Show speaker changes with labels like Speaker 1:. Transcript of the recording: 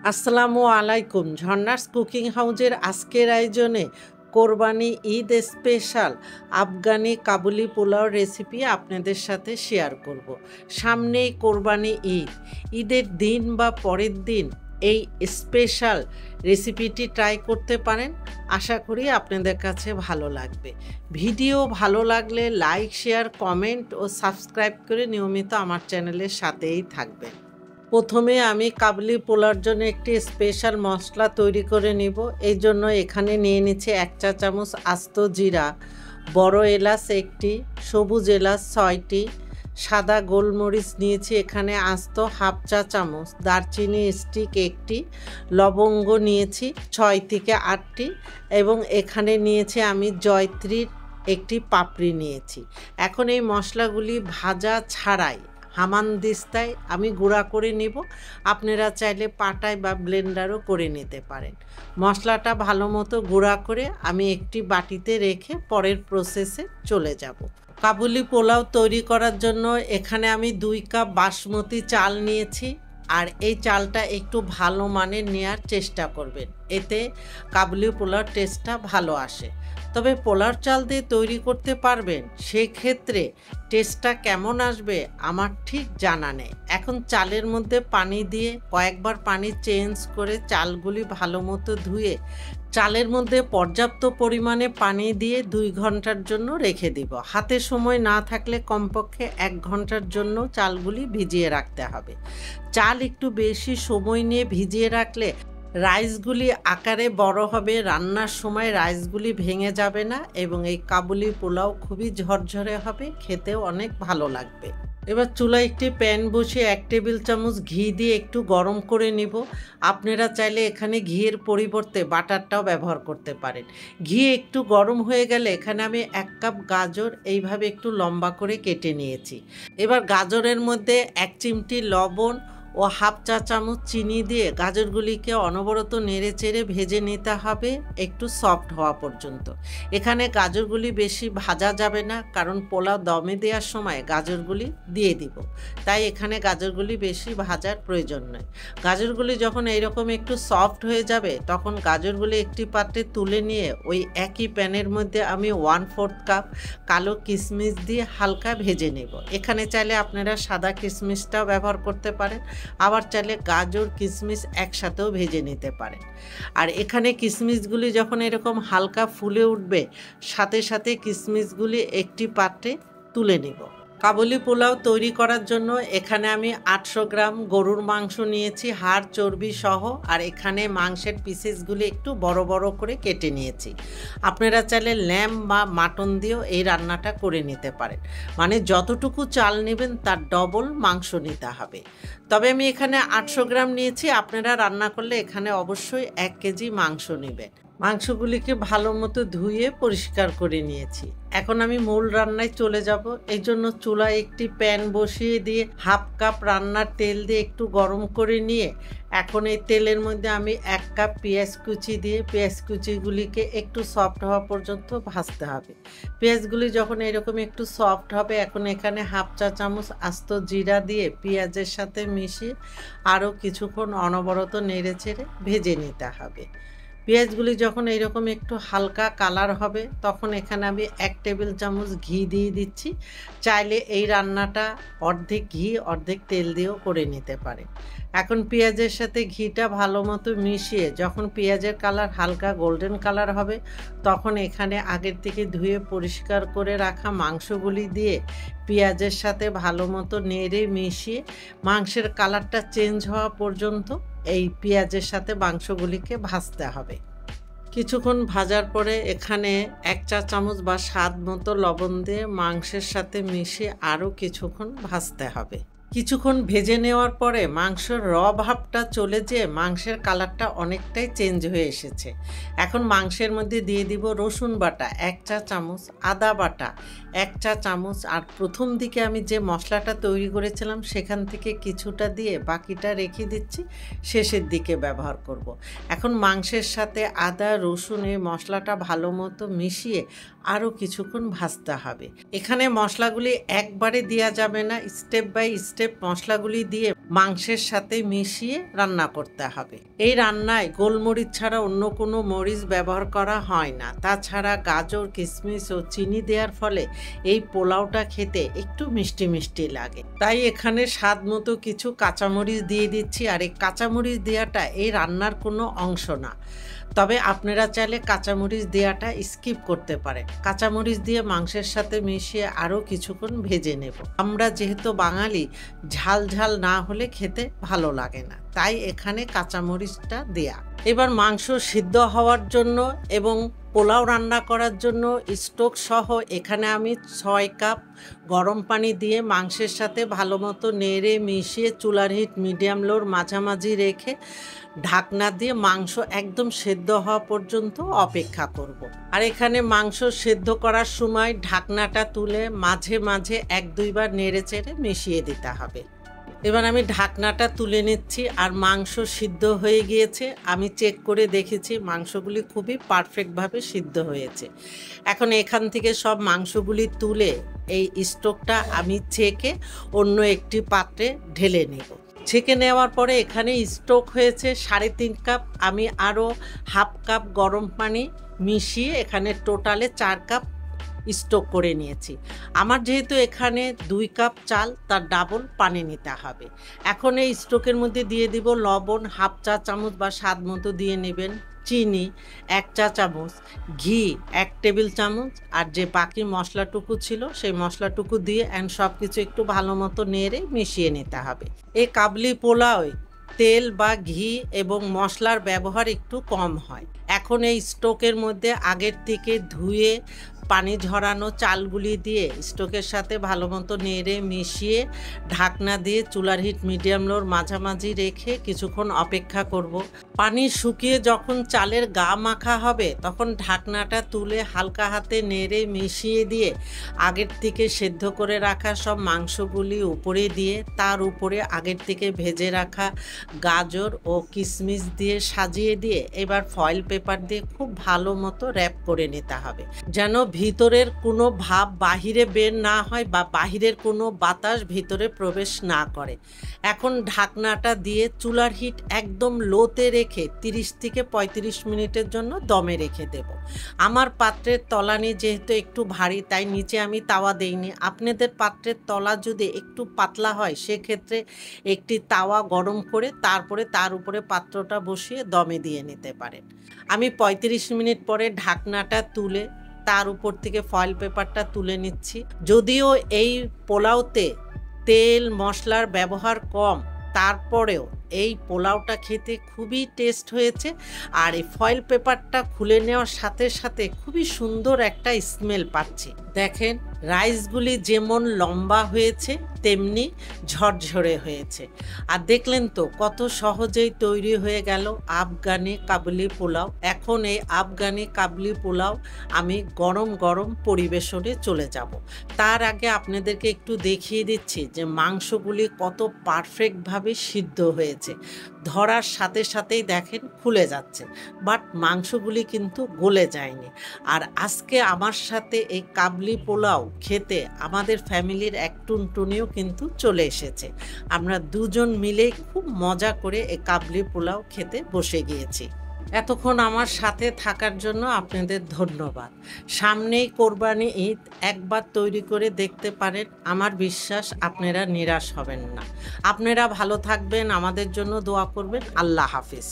Speaker 1: আসসালামু আলাইকুম। ঝর্ণাস কুকিং হাউজের আজকের আয়োজনে কোরবানি ঈদ স্পেশাল আফগানি কাবুলি পোলাও রেসিপি আপনাদের সাথে শেয়ার করব। সামনেই কোরবানি ঈদ, ঈদের দিন বা পরের দিন এই স্পেশাল রেসিপিটি ট্রাই করতে পারেন। আশা করি আপনাদের কাছে ভালো লাগবে। ভিডিও ভালো লাগলে লাইক, শেয়ার, কমেন্ট ও সাবস্ক্রাইব করে নিয়মিত আমার চ্যানেলের সাথেই থাকবেন। প্রথমে আমি কাবুলি পোলাওর জন্য একটি স্পেশাল মশলা তৈরি করে নিব। এই জন্য এখানে নিয়ে নিচ্ছি 1 চা চামচ আস্ত জিরা, বড় এলাচ একটি, সবুজ এলাচ 6টি, সাদা গোলমরিচ নিয়েছি এখানে আস্ত হাফ চা চামচ, দারচিনি স্টিক একটি, লবঙ্গ নিয়েছি 6 থেকে 8টি এবং এখানে নিয়েছি আমি জয়ত্রীর একটি পাপড়ি নিয়েছি। এখন এই মশলাগুলি ভাজা ছাড়াই হামানদিস্তায় আমি গুঁড়া করে নেব। আপনারা চাইলে পাটায় বা ব্লেন্ডারও করে নিতে পারেন। মশলাটা ভালো মতো গুঁড়া করে আমি একটি বাটিতে রেখে পরের প্রসেসে চলে যাব। কাবুলি পোলাও তৈরি করার জন্য এখানে আমি 2 কাপ বাসমতি চাল নিয়েছি। আর এই চালটা একটু ভালো মানের নেওয়ার চেষ্টা করবেন, এতে কাবুলি পোলাওর টেস্টটা ভালো আসে। তবে পোলাওর চাল দিয়ে তৈরি করতে পারবেন, সেক্ষেত্রে টেস্টটা কেমন আসবে আমার ঠিক জানা নেই। এখন চালের মধ্যে পানি দিয়ে কয়েকবার পানি চেঞ্জ করে চালগুলি ভালো মতো ধুয়ে চালের মধ্যে পর্যাপ্ত পরিমাণে পানি দিয়ে 2 ঘন্টার জন্য রেখে দিব। হাতে সময় না থাকলে কমপক্ষে 1 ঘন্টার জন্য চালগুলি ভিজিয়ে রাখতে হবে। চাল একটু বেশি সময় নিয়ে ভিজিয়ে রাখলে রাইসগুলি আকারে বড় হবে, রান্নার সময় রাইসগুলি ভেঙে যাবে না এবং এই কাবুলি পোলাও খুবই ঝরঝরে হবে, খেতেও অনেক ভালো লাগবে। এবার চুলায় একটি প্যান বসিয়ে 1 টেবিল চামচ ঘি দিয়ে একটু গরম করে নিব। আপনারা চাইলে এখানে ঘিয়ের পরিবর্তে বাটারটাও ব্যবহার করতে পারেন। ঘি একটু গরম হয়ে গেলে এখানে আমি 1 কাপ গাজর এইভাবে একটু লম্বা করে কেটে নিয়েছি। এবার গাজরের মধ্যে 1 চিমটি লবণ ও হাফ চা চামচ চিনি দিয়ে গাজরগুলিকে অনবরত নেড়ে চেড়ে ভেজে নিতে হবে একটু সফট হওয়া পর্যন্ত। এখানে গাজরগুলি বেশি ভাজা যাবে না, কারণ পোলাও দমে দেওয়ার সময় গাজরগুলি দিয়ে দিব, তাই এখানে গাজরগুলি বেশি ভাজার প্রয়োজন নয়। গাজরগুলি যখন এইরকম একটু সফট হয়ে যাবে তখন গাজরগুলি একটি পাত্রে তুলে নিয়ে ওই একই প্যানের মধ্যে আমি 1/4 কাপ কালো কিশমিশ দিয়ে হালকা ভেজে নেব। এখানে চাইলে আপনারা সাদা কিশমিশটাও ব্যবহার করতে পারেন, আবার চাইলে গাজর কিশমিশ একসাথেও ভেজে নিতে পারেন। আর এখানে কিশমিশগুলি যখন এরকম হালকা ফুলে উঠবে, সাথে সাথে কিশমিশগুলি একটি পাত্রে তুলে নেব। কাবুলি পোলাও তৈরি করার জন্য এখানে আমি 800 গ্রাম গরুর মাংস নিয়েছি, হাড় চর্বি সহ। আর এখানে মাংসের পিসেসগুলি একটু বড় বড় করে কেটে নিয়েছি। আপনারা চাইলে ল্যাম্ব বা মাটন দিয়েও এই রান্নাটা করে নিতে পারেন, মানে যতটুকু চাল নেবেন তার ডবল মাংস নিতে হবে। তবে আমি এখানে 800 গ্রাম নিয়েছি, আপনারা রান্না করলে এখানে অবশ্যই 1 কেজি মাংস নেবেন। মাংসগুলিকে ভালো মতো ধুয়ে পরিষ্কার করে নিয়েছি। এখন আমি মূল রান্নায় চলে যাব। এই জন্য চুলায় একটি প্যান বসিয়ে দিয়ে হাফ কাপ রান্নার তেল দিয়ে একটু গরম করে নিয়ে এখন এই তেলের মধ্যে আমি 1 কাপ পেঁয়াজ কুচি দিয়ে পেঁয়াজ কুচিগুলিকে একটু সফট হওয়া পর্যন্ত ভাজতে হবে। পেঁয়াজগুলি যখন এরকম একটু সফট হবে, এখন এখানে হাফ চা চামচ আস্ত জিরা দিয়ে পেঁয়াজের সাথে মিশিয়ে আরও কিছুক্ষণ অনবরত নেড়ে চেড়ে ভেজে নিতে হবে। পেঁয়াজগুলি যখন এইরকম একটু হালকা কালার হবে তখন এখানে আমি 1 টেবিল চামচ ঘি দিয়ে দিচ্ছি। চাইলে এই রান্নাটা অর্ধেক ঘি অর্ধেক তেল দিয়েও করে নিতে পারে। এখন পেঁয়াজের সাথে ঘিটা ভালো মতো মিশিয়ে যখন পেঁয়াজের কালার হালকা গোল্ডেন কালার হবে, তখন এখানে আগের থেকে ধুয়ে পরিষ্কার করে রাখা মাংসগুলি দিয়ে পেঁয়াজের সাথে ভালো মতো নেড়ে মিশিয়ে মাংসের কালারটা চেঞ্জ হওয়া পর্যন্ত এই পেঁয়াজের সাথে মাংসগুলিকে ভাজতে হবে। কিছুক্ষণ ভাজার পরে এখানে 1 চা চামচ বা স্বাদ মতো লবণ দিয়ে মাংসের সাথে মিশিয়ে আরও কিছুক্ষণ ভাজতে হবে। কিছুক্ষণ ভেজে নেওয়ার পরে মাংসের ভাবটা চলে যেয়ে মাংসের কালারটা অনেকটাই চেঞ্জ হয়ে এসেছে। এখন মাংসের মধ্যে দিয়ে দিব রসুন বাটা 1 চা চামচ, আদা বাটা 1 চা চামচ, আর প্রথম দিকে আমি যে মশলাটা তৈরি করেছিলাম সেখান থেকে কিছুটা দিয়ে বাকিটা রেখে দিচ্ছি, শেষের দিকে ব্যবহার করব। এখন মাংসের সাথে আদা রসুন এই মশলাটা ভালো মতো মিশিয়ে আরও কিছুক্ষণ ভাজতে হবে। এখানে মশলাগুলি একবারে দেওয়া যাবে না, স্টেপ বাই স্টেপ মশলাগুলি দিয়ে মাংসের সাথে মিশিয়ে রান্না করতে হবে। এই রান্নায় গোলমরিচ ছাড়া অন্য কোনো মরিচ ব্যবহার করা হয় না। তাছাড়া গাজর, কিশমিশ ও চিনি দেওয়ার ফলে এই পোলাওটা খেতে একটু মিষ্টি মিষ্টি লাগে। তাই এখানে স্বাদ মতো কিছু কাঁচামরিচ দিয়ে দিচ্ছি। আর এই কাঁচামরিচ দেওয়াটা এই রান্নার কোনো অংশ না, তবে আপনারা চাইলে কাঁচামরিচ দেওয়াটা স্কিপ করতে পারেন। কাঁচামরিচ দিয়ে মাংসের সাথে মিশিয়ে আরও কিছুক্ষণ ভেজে নেব। আমরা যেহেতু বাঙালি, ঝাল ঝাল না হলে খেতে ভালো লাগে না, তাই এখানে কাঁচামরিচটা দেয়া। এবার মাংস সিদ্ধ হওয়ার জন্য এবং পোলাও রান্না করার জন্য স্টক সহ এখানে আমি 6 কাপ গরম পানি দিয়ে মাংসের সাথে ভালো মতো নেড়ে মিশিয়ে চুলার হিট মিডিয়াম লোর মাঝামাঝি রেখে ঢাকনা দিয়ে মাংস একদম সেদ্ধ হওয়া পর্যন্ত অপেক্ষা করব। আর এখানে মাংস সেদ্ধ করার সময় ঢাকনাটা তুলে মাঝে মাঝে 1-2 বার নেড়ে চেড়ে মিশিয়ে দিতে হবে। এবার আমি ঢাকনাটা তুলে নিচ্ছি। আর মাংস সিদ্ধ হয়ে গিয়েছে, আমি চেক করে দেখেছি মাংসগুলি খুবই পারফেক্টভাবে সিদ্ধ হয়েছে। এখন এখান থেকে সব মাংসগুলি তুলে এই স্টকটা আমি ছেঁকে অন্য একটি পাত্রে ঢেলে নেব। ছেঁকে নেওয়ার পরে এখানে স্টক হয়েছে 3.5 কাপ। আমি আরও হাফ কাপ গরম পানি মিশিয়ে এখানে টোটালে 4 কাপ স্টক করে নিয়েছি। আমার যেহেতু এখানে 2 কাপ চাল, তার ডাবল পানি নিতে হবে। এখন এই স্টকের মধ্যে দিয়ে দিব লবণ হাফ চা চামচ বা স্বাদ মতো দিয়ে নেবেন, চিনি 1 চা চামচ, ঘি 1 টেবিল চামচ, আর যে বাকি মশলাটুকু ছিল সেই মশলাটুকু দিয়ে সব কিছু একটু ভালো মতো নেড়ে মিশিয়ে নিতে হবে। এই কাবলি পোলাওয়ে তেল বা ঘি এবং মশলার ব্যবহার একটু কম হয়। এখন এই স্টকের মধ্যে আগের থেকে ধুয়ে পানি ঝরানো চালগুলি দিয়ে স্টকের সাথে ভালো মতো নেড়ে মিশিয়ে ঢাকনা দিয়ে চুলার হিট মিডিয়াম লোর মাঝামাঝি রেখে কিছুক্ষণ অপেক্ষা করব। পানি শুকিয়ে যখন চালের গা মাখা হবে তখন ঢাকনাটা তুলে হালকা হাতে নেড়ে মিশিয়ে দিয়ে আগের থেকে সেদ্ধ করে রাখা সব মাংসগুলি উপরে দিয়ে তার উপরে আগের থেকে ভেজে রাখা গাজর ও কিশমিশ দিয়ে সাজিয়ে দিয়ে এবার ফয়েল পেপার দিয়ে খুব ভালো মতো র্যাপ করে নিতে হবে, যেন ভিতরের কোনো ভাব বাহিরে বের না হয় বা বাহিরের কোনো বাতাস ভিতরে প্রবেশ না করে। এখন ঢাকনাটা দিয়ে চুলার হিট একদম লোতে রেখে 30 থেকে 35 মিনিটের জন্য দমে রেখে দেব। আমার পাত্রের তলানি যেহেতু একটু ভারী, তাই নিচে আমি তাওয়া দেইনি। আপনাদের পাত্রের তলা যদি একটু পাতলা হয় সেক্ষেত্রে একটি তাওয়া গরম করে তারপরে তার উপরে পাত্রটা বসিয়ে দমে দিয়ে নিতে পারেন। আমি 35 মিনিট পরে ঢাকনাটা তুলে তার উপর থেকে ফয়েল পেপারটা তুলে নিচ্ছি। যদিও এই পোলাওতে তেল মশলার ব্যবহার কম, তারপরেও এই পোলাওটা খেতে খুবই টেস্ট হয়েছে। আর এই ফয়েল পেপারটা খুলে নেওয়ার সাথে সাথে খুবই সুন্দর একটা স্মেল পাচ্ছি। দেখেন রাইসগুলি যেমন লম্বা হয়েছে তেমনি ঝরঝরে হয়েছে। আর দেখলেন তো কত সহজেই তৈরি হয়ে গেল আফগানি কাবুলি পোলাও। এখন এই আফগানি কাবুলি পোলাও আমি গরম গরম পরিবেশনে চলে যাব। তার আগে আপনাদেরকে একটু দেখিয়ে দিচ্ছি যে মাংসগুলি কত পারফেক্টভাবে সিদ্ধ হয়েছে। ধরার সাথে সাথেই দেখেন খুলে যাচ্ছে, বাট মাংসগুলি কিন্তু গলে যায়নি। আর আজকে আমার সাথে এই কাবলি পোলাও খেতে আমাদের ফ্যামিলির এক টুনটুনিও কিন্তু চলে এসেছে। আমরা দুজন মিলে খুব মজা করে এই কাবলি পোলাও খেতে বসে গিয়েছি। এতক্ষণ আমার সাথে থাকার জন্য আপনাদের ধন্যবাদ। সামনেই কোরবানি ঈদ, একবার তৈরি করে দেখতে পারেন। আমার বিশ্বাস আপনারা নিরাশ হবেন না। আপনারা ভালো থাকবেন, আমাদের জন্য দোয়া করবেন। আল্লাহ হাফিজ।